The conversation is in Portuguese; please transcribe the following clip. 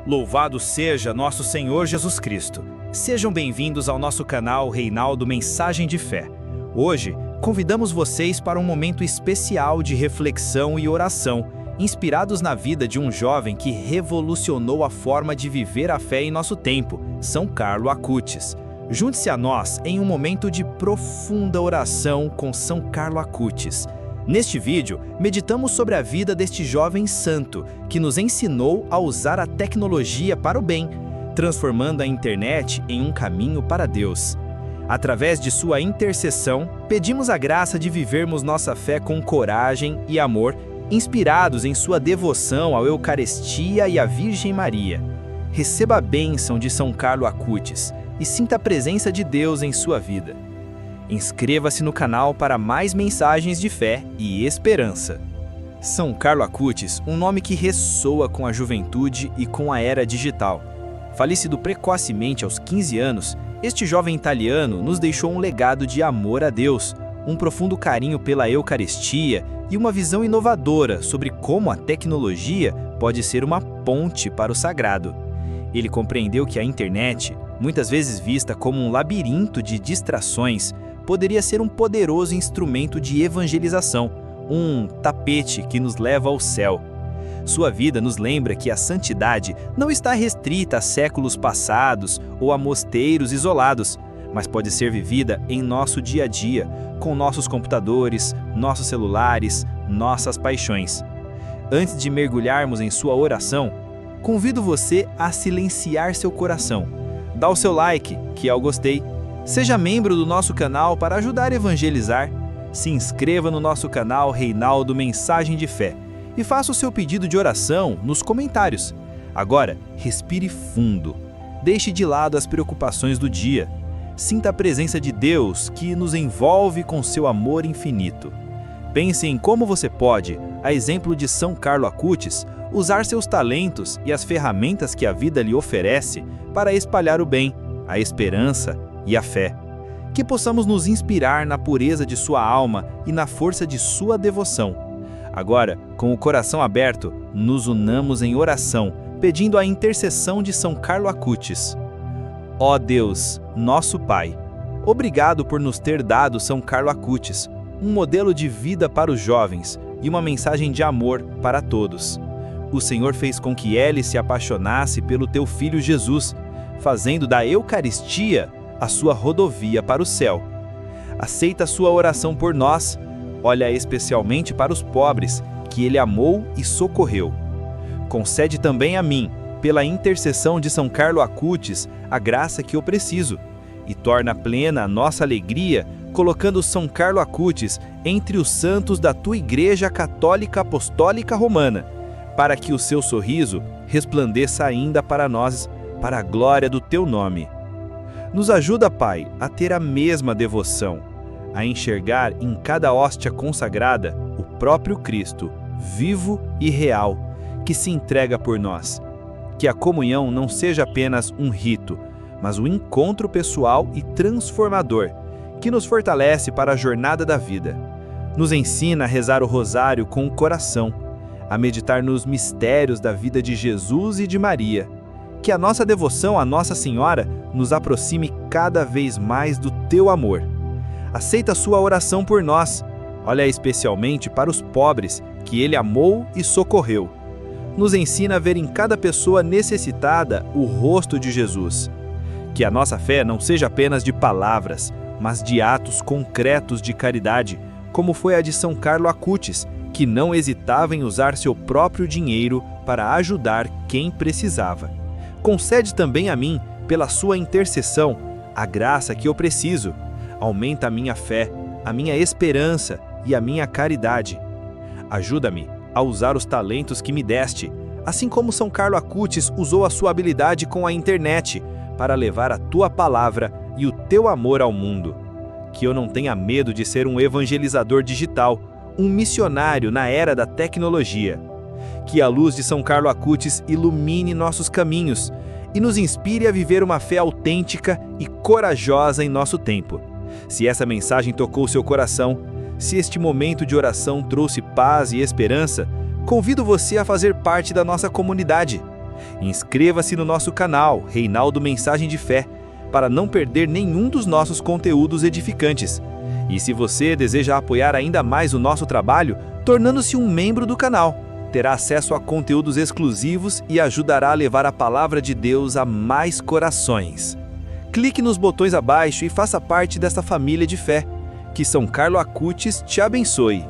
Louvado seja nosso Senhor Jesus Cristo. Sejam bem-vindos ao nosso canal Reinaldo Mensagem de Fé. Hoje, convidamos vocês para um momento especial de reflexão e oração, inspirados na vida de um jovem que revolucionou a forma de viver a fé em nosso tempo, São Carlo Acutis. Junte-se a nós em um momento de profunda oração com São Carlo Acutis. Neste vídeo, meditamos sobre a vida deste jovem santo, que nos ensinou a usar a tecnologia para o bem, transformando a internet em um caminho para Deus. Através de sua intercessão, pedimos a graça de vivermos nossa fé com coragem e amor, inspirados em sua devoção à Eucaristia e à Virgem Maria. Receba a bênção de São Carlo Acutis e sinta a presença de Deus em sua vida. Inscreva-se no canal para mais mensagens de fé e esperança. São Carlo Acutis, um nome que ressoa com a juventude e com a era digital. Falecido precocemente aos 15 anos, este jovem italiano nos deixou um legado de amor a Deus, um profundo carinho pela Eucaristia e uma visão inovadora sobre como a tecnologia pode ser uma ponte para o sagrado. Ele compreendeu que a internet, muitas vezes vista como um labirinto de distrações, poderia ser um poderoso instrumento de evangelização, um tapete que nos leva ao céu. Sua vida nos lembra que a santidade não está restrita a séculos passados ou a mosteiros isolados, mas pode ser vivida em nosso dia a dia, com nossos computadores, nossos celulares, nossas paixões. Antes de mergulharmos em sua oração, convido você a silenciar seu coração. Dá o seu like, que é o gostei. Seja membro do nosso canal para ajudar a evangelizar. Se inscreva no nosso canal Reinaldo Mensagem de Fé e faça o seu pedido de oração nos comentários. Agora, respire fundo. Deixe de lado as preocupações do dia. Sinta a presença de Deus que nos envolve com seu amor infinito. Pense em como você pode, a exemplo de São Carlo Acutis, usar seus talentos e as ferramentas que a vida lhe oferece para espalhar o bem, a esperança e a fé. Que possamos nos inspirar na pureza de sua alma e na força de sua devoção. Agora, com o coração aberto, nos unamos em oração, pedindo a intercessão de São Carlo Acutis. Ó Deus, nosso Pai, obrigado por nos ter dado São Carlo Acutis, um modelo de vida para os jovens e uma mensagem de amor para todos. O Senhor fez com que ele se apaixonasse pelo teu Filho Jesus, fazendo da Eucaristia a sua rodovia para o céu. Aceita a sua oração por nós, olha especialmente para os pobres, que ele amou e socorreu. Concede também a mim, pela intercessão de São Carlo Acutis, a graça que eu preciso, e torna plena a nossa alegria, colocando São Carlo Acutis entre os santos da tua Igreja Católica Apostólica Romana, para que o seu sorriso resplandeça ainda para nós, para a glória do teu nome. Nos ajuda, Pai, a ter a mesma devoção, a enxergar em cada hóstia consagrada o próprio Cristo, vivo e real, que se entrega por nós. Que a comunhão não seja apenas um rito, mas um encontro pessoal e transformador, que nos fortalece para a jornada da vida. Nos ensina a rezar o rosário com o coração, a meditar nos mistérios da vida de Jesus e de Maria. Que a nossa devoção à Nossa Senhora nos aproxime cada vez mais do teu amor. Aceita a sua oração por nós. Olha especialmente para os pobres, que ele amou e socorreu. Nos ensina a ver em cada pessoa necessitada o rosto de Jesus. Que a nossa fé não seja apenas de palavras, mas de atos concretos de caridade, como foi a de São Carlo Acutis, que não hesitava em usar seu próprio dinheiro para ajudar quem precisava. Concede também a mim, pela sua intercessão, a graça que eu preciso. Aumenta a minha fé, a minha esperança e a minha caridade. Ajuda-me a usar os talentos que me deste, assim como São Carlo Acutis usou a sua habilidade com a internet para levar a tua palavra e o teu amor ao mundo. Que eu não tenha medo de ser um evangelizador digital, um missionário na era da tecnologia. Que a luz de São Carlo Acutis ilumine nossos caminhos e nos inspire a viver uma fé autêntica e corajosa em nosso tempo. Se essa mensagem tocou seu coração, se este momento de oração trouxe paz e esperança, convido você a fazer parte da nossa comunidade. Inscreva-se no nosso canal, Reinaldo Mensagem de Fé, para não perder nenhum dos nossos conteúdos edificantes. E se você deseja apoiar ainda mais o nosso trabalho, tornando-se um membro do canal, terá acesso a conteúdos exclusivos e ajudará a levar a palavra de Deus a mais corações. Clique nos botões abaixo e faça parte desta família de fé. Que São Carlo Acutis te abençoe.